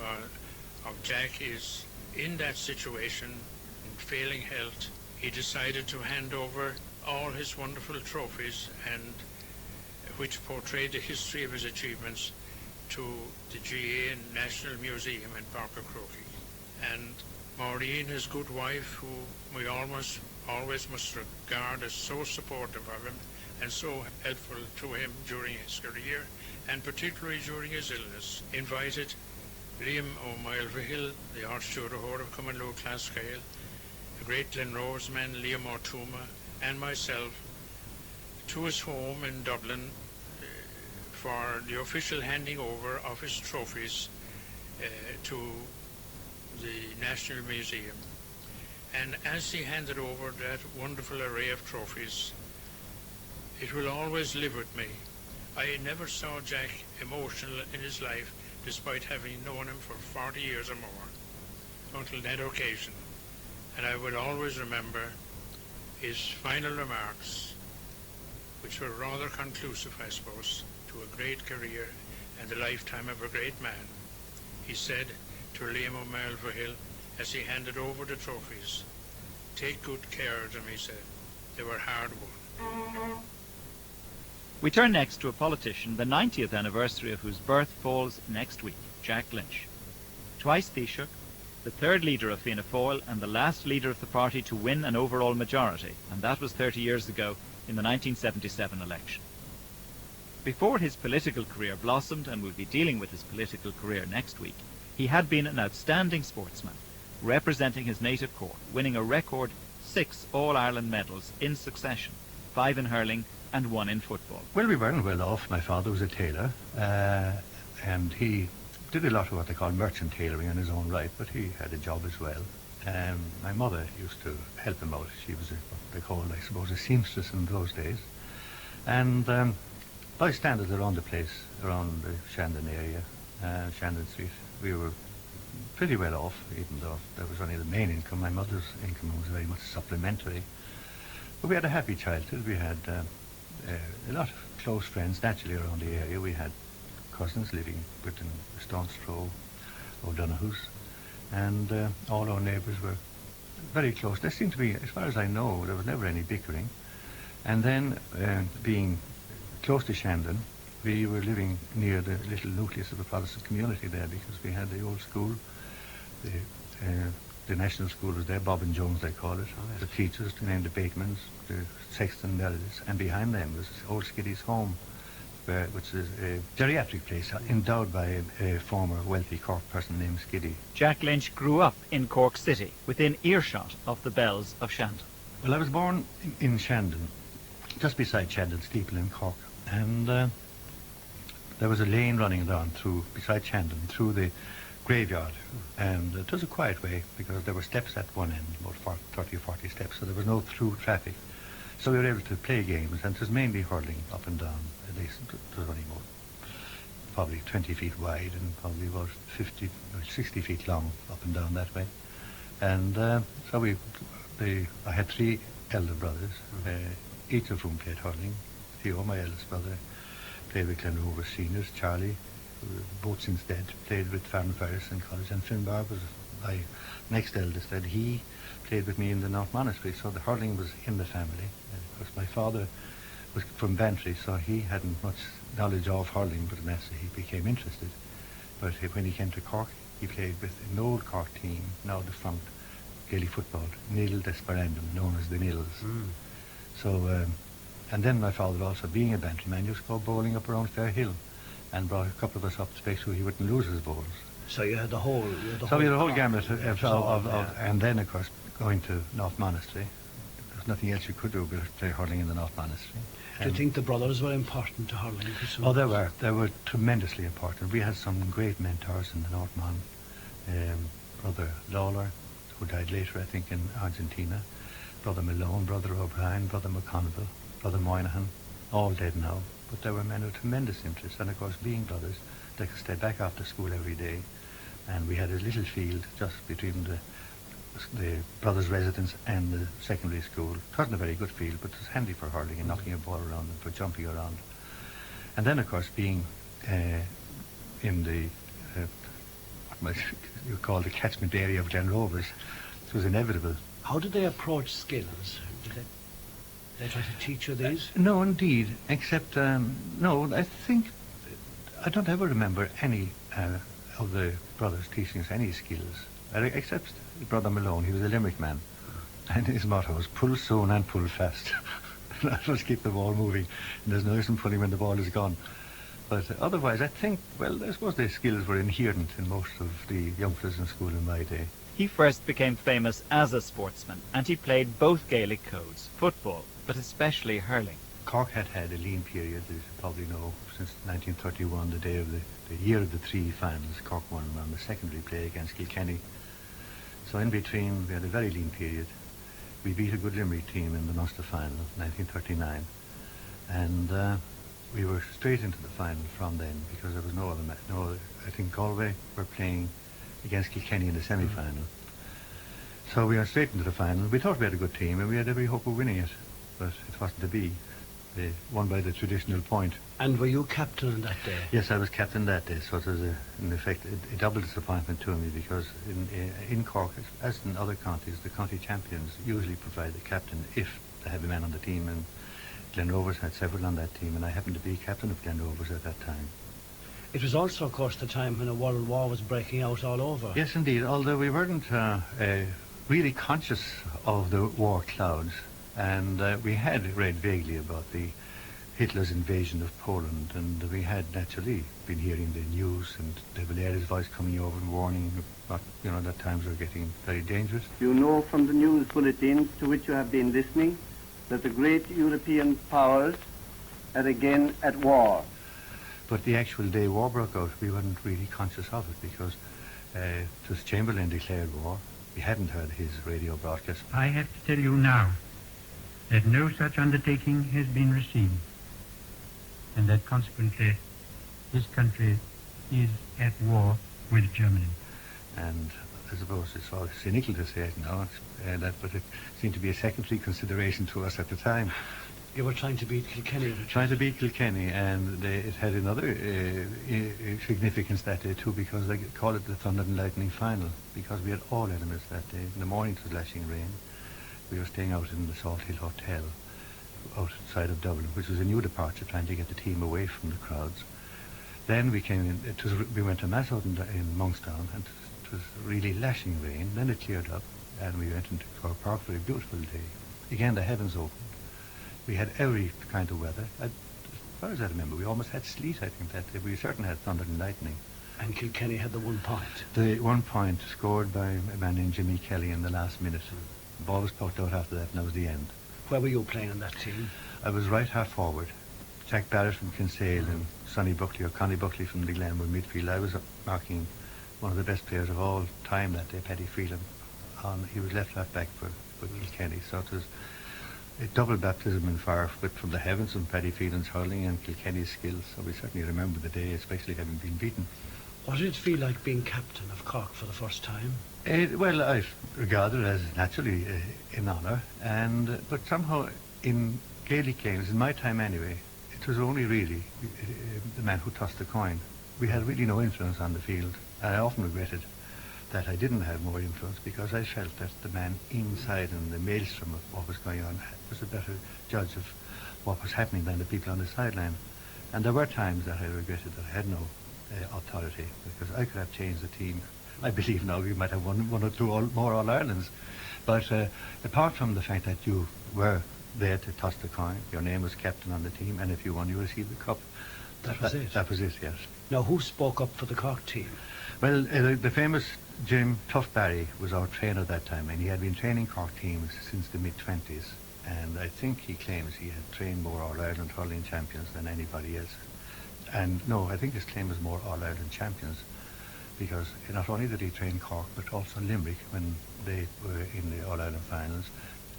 of Jack is, in that situation, in failing health, he decided to hand over all his wonderful trophies, and which portrayed the history of his achievements, to the GAA National Museum in Parker Croaky. And Maureen, his good wife, who we always must regard as so supportive of him and so helpful to him during his career, and particularly during his illness, invited Liam O'Mile-Vihill, the Archsteward of Cumbernauld Clonscale, the great Glenrose man Liam O'Tuma, and myself to his home in Dublin for the official handing over of his trophies to the National Museum. And as he handed over that wonderful array of trophies, it will always live with me I never saw Jack emotional in his life, despite having known him for 40 years or more, until that occasion. And I will always remember his final remarks, which were rather conclusive, I suppose, to a great career and the lifetime of a great man. He said to Liam O'Malley as he handed over the trophies, "Take good care of them," he said. "They were hard won." We turn next to a politician, the 90th anniversary of whose birth falls next week, Jack Lynch. Twice Taoiseach, the third leader of Fianna Fáil and the last leader of the party to win an overall majority, and that was 30 years ago in the 1977 election. Before his political career blossomed, and we'll be dealing with his political career next week, he had been an outstanding sportsman, representing his native Cork, winning a record 6 All-Ireland medals in succession, 5 in hurling and 1 in football. Well, we weren't well off. My father was a tailor, and he did a lot of what they call merchant tailoring in his own right, but he had a job as well. My mother used to help him out. She was what they called, I suppose, a seamstress in those days. And by standards around the place, around the Shandon area, Shandon Street, we were pretty well off, even though that was only the main income. My mother's income was very much supplementary. But we had a happy childhood. We had a lot of close friends naturally around the area. We had cousins living within a stone's throw, O'Donoghue's, and all our neighbours were very close. There seemed to be, as far as I know, there was never any bickering. And then, being close to Shandon, we were living near the little nucleus of the Protestant community there, because we had the old school, the national school was there, Bob and Jones they call it, the teachers, the named the Batemans, the sexton melodies, and behind them was old Skiddy's home, which is a geriatric place endowed by a former wealthy Cork person named Skiddy. Jack Lynch grew up in Cork City, within earshot of the bells of Shandon. Well, I was born in Shandon, just beside Shandon Steeple in Cork, and there was a lane running down beside Shandon, through the graveyard, and it was a quiet way because there were steps at one end, about 30 or 40 steps, so there was no through traffic. So we were able to play games, and it was mainly hurling up and down. At least it was only probably 20 feet wide and probably about 50 or 60 feet long up and down that way. And so I had 3 elder brothers, each of whom played hurling. Theo, my eldest brother, played with Glenrover Seniors. Charlie, both since dead, played with Farron Ferris in college, and Finbar was my next eldest, and he played with me in the North Monastery, so the hurling was in the family. And of course my father was from Bantry, so he hadn't much knowledge of hurling, but naturally he became interested. But when he came to Cork, he played with an old Cork team, now defunct, Gaelic football, Nil Desperandum, known as the Nils. So, and then my father, also being a Bantry man, used to go bowling up around Fairhill, and brought a couple of us up to make sure he wouldn't lose his balls. So you had the whole... So we had a whole gamut and then, of course, going to North Monastery. There was nothing else you could do but play hurling in the North Monastery. Do you think the brothers were important to hurling? Oh, they were. They were tremendously important. We had some great mentors in the North Mon. Brother Lawler, who died later, I think, in Argentina. Brother Malone, Brother O'Brien, Brother McConville, Brother Moynihan, all dead now. But they were men of tremendous interest. And, of course, being brothers, they could stay back after school every day. And we had a little field just between the brothers' residence and the secondary school. It wasn't a very good field, but it was handy for hurling and knocking a ball around and for jumping around. And then, of course, being in the what you call the catchment area of Glenrovers, it was inevitable. How did they approach skills? Did they try to teach you these? No, indeed, except, no, I don't ever remember any of the brothers teaching us any skills, except Brother Malone. He was a Limerick man, and his motto was pull soon and pull fast. Just keep the ball moving, and there's no use in pulling when the ball is gone. But otherwise, I think, well, I suppose the skills were inherent in most of the youngsters in school in my day. He first became famous as a sportsman, and he played both Gaelic codes, football, but especially hurling. Cork had a lean period, as you probably know, since 1931, the day of the year of the 3 finals. Cork won on the secondary play against Kilkenny. So in between, we had a very lean period. We beat a good Limerick team in the Munster final, 1939. And we were straight into the final from then because there was no other I think Galway were playing against Kilkenny in the semi-final. So we went straight into the final. We thought we had a good team and we had every hope of winning it, but it wasn't to be. They won by the traditional point. And were you captain on that day? Yes, I was captain that day, so it was in effect a double disappointment to me because in Cork, as in other counties, the county champions usually provide the captain if they have a man on the team, and Glen Rovers had several on that team, and I happened to be captain of Glen Rovers at that time. It was also, of course, the time when a world war was breaking out all over. Yes, indeed, although we weren't really conscious of the war clouds, and we had read vaguely about Hitler's invasion of Poland, and we had naturally been hearing the news and de Valera's voice coming over and warning about, that times were getting very dangerous. You know from the news bulletins to which you have been listening that the great European powers are again at war. But the actual day war broke out, we weren't really conscious of it because it was Chamberlain declared war. We hadn't heard his radio broadcast. I have to tell you now that no such undertaking has been received, and that consequently this country is at war with Germany. And I suppose it's all cynical to say it now, but it seemed to be a secondary consideration to us at the time. You were trying to beat Kilkenny. Trying to beat Kilkenny, and it had another significance that day too, because they called it the Thunder and Lightning final, because we had all elements that day. In the morning it was lashing rain. We were staying out in the Salt Hill Hotel outside of Dublin, which was a new departure, trying to get the team away from the crowds. Then we came in, we went to Mass out in Monkstown, and it was really lashing rain. Then it cleared up, and we went into Cork Park for a beautiful day. Again, the heavens opened. We had every kind of weather. As far as I remember, we almost had sleet, I think, that day. We certainly had thunder and lightning. And Kilkenny had the 1 point. The 1 point scored by a man named Jimmy Kelly in the last minute. The ball was plucked out after that, and that was the end. Where were you playing on that team? I was right half forward. Jack Barrett from Kinsale and Sonny Buckley, or Connie Buckley from the Glen were midfield. I was marking one of the best players of all time that day, Paddy Phelan. He was left back for Kilkenny, so it was a double baptism in fire from the heavens from Paddy Phelan's hurling and Kilkenny's skills. So we certainly remember the day, especially having been beaten. What did it feel like being captain of Cork for the first time? Well, I regard it as naturally an honour, but somehow in Gaelic games, in my time anyway, it was only really the man who tossed the coin. We had really no influence on the field, and I often regretted that I didn't have more influence because I felt that the man inside in the maelstrom of what was going on was a better judge of what was happening than the people on the sideline. And there were times that I regretted that I had no authority, because I could have changed the team. I believe now we might have one or two more All-Irelands. But apart from the fact that you were there to toss the coin, your name was captain on the team, and if you won, you received the cup. That was it? That was it, yes. Now, who spoke up for the Cork team? Well, the famous Jim Tough Barry was our trainer at that time, and he had been training Cork teams since the mid-20s. And I think he claims he had trained more All-Ireland hurling champions than anybody else. And no, I think his claim was more All-Ireland champions, because not only did he train Cork, but also Limerick when they were in the All-Ireland finals,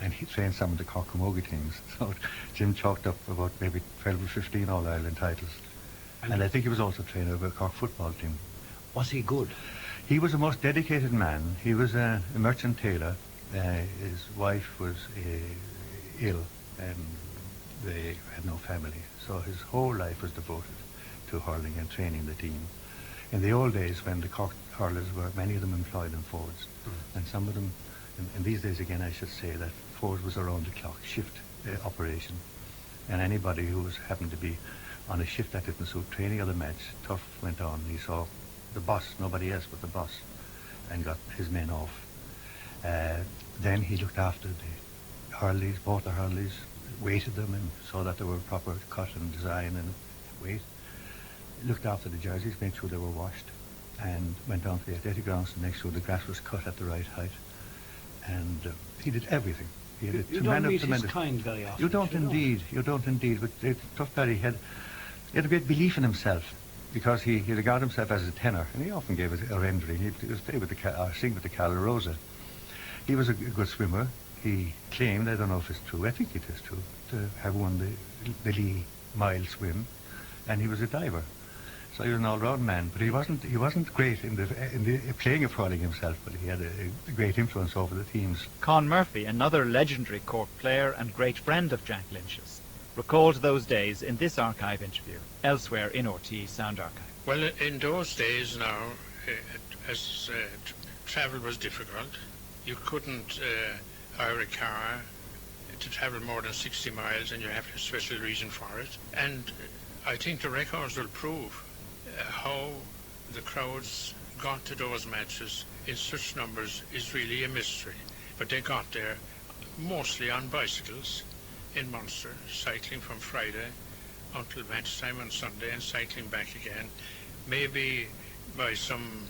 and he trained some of the Cork Camogie teams. So Jim chalked up about maybe 12 or 15 All-Ireland titles. And I think he was also trainer of a Cork football team. Was he good? He was a most dedicated man. He was a merchant tailor. His wife was ill, and they had no family. So his whole life was devoted to hurling and training the team. In the old days, when the Cork hurlers were, many of them employed in Fords, and some of them, in these days again, I should say that Fords was around the clock shift operation, and anybody who happened to be on a shift that didn't suit training or the match, Tough went on. He saw the boss, nobody else but the boss, and got his men off. Then he looked after the hurleys, bought the hurleys, weighted them, and saw that they were proper cut and design and weight. Looked after the jerseys, made sure they were washed, and went down to the athletic grounds to make sure the grass was cut at the right height. And he did everything. He had you don't meet his kind very often. You don't indeed. But Tough Barry had a great belief in himself, because he regarded himself as a tenor, and he often gave a rendering. He was play with sing with the Cala Rosa. He was a good swimmer. He claimed, I don't know if it's true, I think it is true, to have won the Lee mile swim. and he was a diver. So he was an all-round man, but he wasn't great in the playing of hurling himself, but he had a great influence over the teams. Con Murphy, another legendary Cork player and great friend of Jack Lynch's, recalled those days in this archive interview, elsewhere in RTE Sound Archive. Well, in those days now, as travel was difficult, you couldn't hire a car to travel more than 60 miles, and you have a special reason for it. And I think the records will prove how the crowds got to those matches in such numbers is really a mystery. But they got there mostly on bicycles in Munster, cycling from Friday until match time on Sunday and cycling back again, maybe by some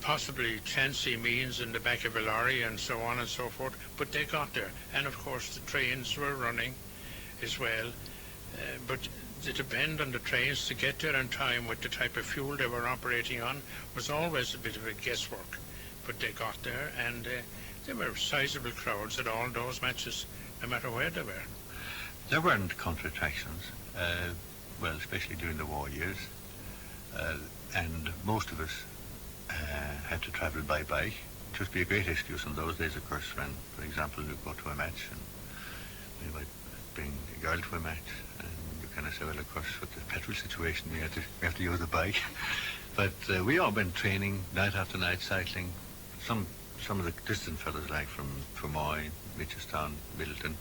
possibly chancy means in the back of a lorry and so on and so forth, but they got there. And of course the trains were running as well, but the depend on the trains to get there in time with the type of fuel they were operating on was always a bit of a guesswork. But they got there, and there were sizable crowds at all those matches, no matter where they were. There weren't country attractions, well, especially during the war years, and most of us had to travel by bike. It would be a great excuse in those days, of course, when, for example, you go to a match and you might bring a girl to a match, and you kind of say, well, of course, with the petrol situation, we have to use a bike. But we all went training night after night, cycling. Some of the distant fellows, like from Fermoy, Mitchelstown, Middleton,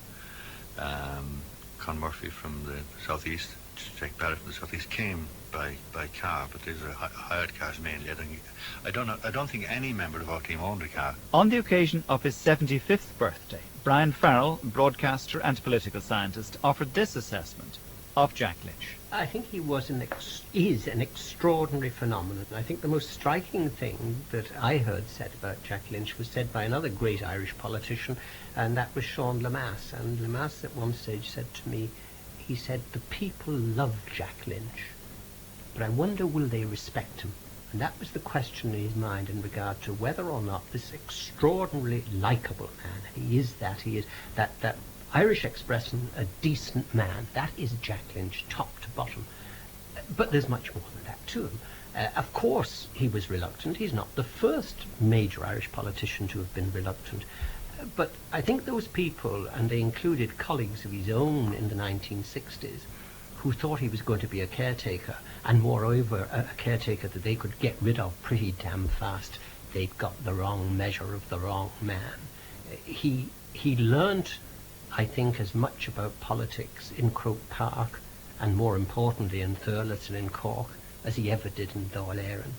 Con Murphy from the southeast, Jack Barrett from the southeast, came by car, but these are hired cars mainly. I don't think any member of our team owned a car. On the occasion of his 75th birthday, Brian Farrell, broadcaster and political scientist, offered this assessment of Jack Lynch. I think he was is an extraordinary phenomenon. I think the most striking thing that I heard said about Jack Lynch was said by another great Irish politician, and that was Sean Lemass. And Lemass at one stage said to me, he said, "The people love Jack Lynch, but I wonder will they respect him?" And that was the question in his mind in regard to whether or not this extraordinarily likeable man, he is that Irish expression, a decent man, that is Jack Lynch, top to bottom. But there's much more than that to him. Of course, he was reluctant. He's not the first major Irish politician to have been reluctant. But I think those people, and they included colleagues of his own in the 1960s, who thought he was going to be a caretaker, and moreover, a caretaker that they could get rid of pretty damn fast. They'd got the wrong measure of the wrong man. He learnt, I think, as much about politics in Croke Park, and more importantly in Thurles and in Cork, as he ever did in Dáil Éireann.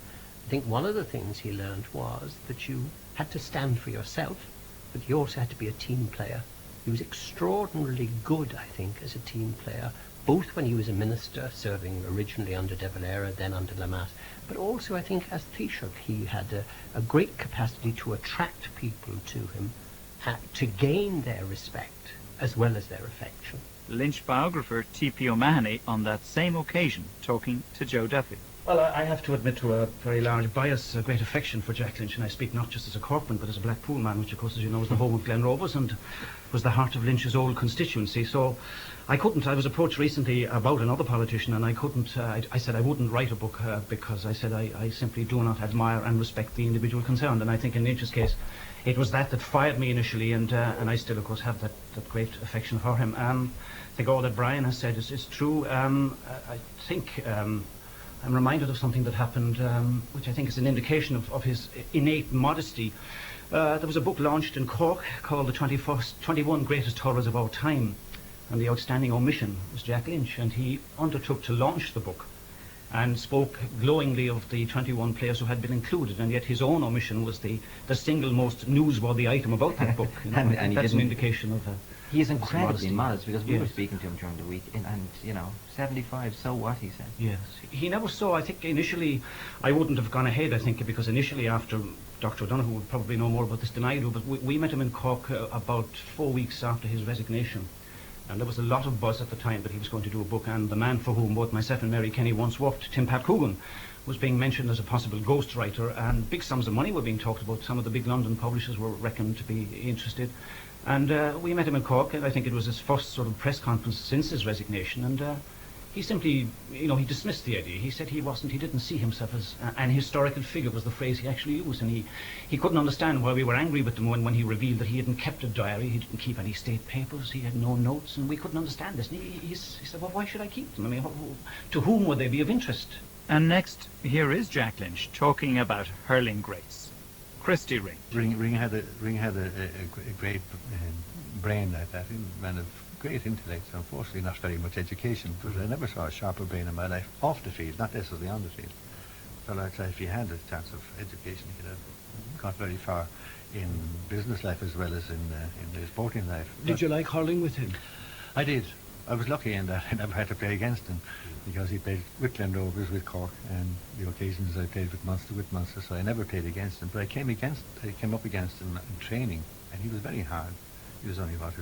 I think one of the things he learned was that you had to stand for yourself, but you also had to be a team player. He was extraordinarily good, I think, as a team player, both when he was a minister, serving originally under De Valera, then under Lemass, but also, I think, as Taoiseach, he had a great capacity to attract people to him, to gain their respect, as well as their affection. Lynch biographer T.P. O'Mahony on that same occasion, talking to Joe Duffy. Well, I have to admit to a very large bias, a great affection for Jack Lynch, and I speak not just as a Corkman, but as a Blackpool man, which of course, as you know, is the home of Glen Rovers and was the heart of Lynch's old constituency. So I was approached recently about another politician, and I said I wouldn't write a book because I said I simply do not admire and respect the individual concerned. And I think in Lynch's case, it was that fired me initially, and I still, of course, have that great affection for him. I think all that Brian has said is true. I think I'm reminded of something that happened, which I think is an indication of his innate modesty. There was a book launched in Cork called The 21 Greatest Hurlers of Our Time, and the outstanding omission was Jack Lynch, and he undertook to launch the book and spoke glowingly of the 21 players who had been included, and yet his own omission was the single most newsworthy item about that book. You know, and that's an indication of he is incredibly modesty. modest, because we Yes. were speaking to him during the week, and 75, so what, he said. Yes. He never saw, I think initially, I wouldn't have gone ahead, I think, because initially after Dr. O'Donoghue would probably know more about this than I do, but we met him in Cork about 4 weeks after his resignation. And there was a lot of buzz at the time that he was going to do a book, and the man for whom both myself and Mary Kenny once worked, Tim Pat Coogan, was being mentioned as a possible ghostwriter, and big sums of money were being talked about. Some of the big London publishers were reckoned to be interested. And we met him in Cork, and I think it was his first sort of press conference since his resignation, and he simply, he dismissed the idea. He said he didn't see himself as an historical figure, was the phrase he actually used, and he couldn't understand why we were angry with him when he revealed that he hadn't kept a diary, he didn't keep any state papers, he had no notes, and we couldn't understand this. And he said, well, why should I keep them? I mean, to whom would they be of interest? And next, here is Jack Lynch talking about hurling greats. Christy Ring. Ring had a great brain like that, a man of great intellect, unfortunately not very much education, but I never saw a sharper brain in my life off the field, not necessarily on the field. So like if he had a chance of education, he could have got very far in business life as well as in the sporting life. Did you like hurling with him? I did. I was lucky in that I never had to play against him, because he played with Glen Rovers, with Cork, and the occasions I played with Munster, so I never played against him. But I came up against him in training, and he was very hard. He was only about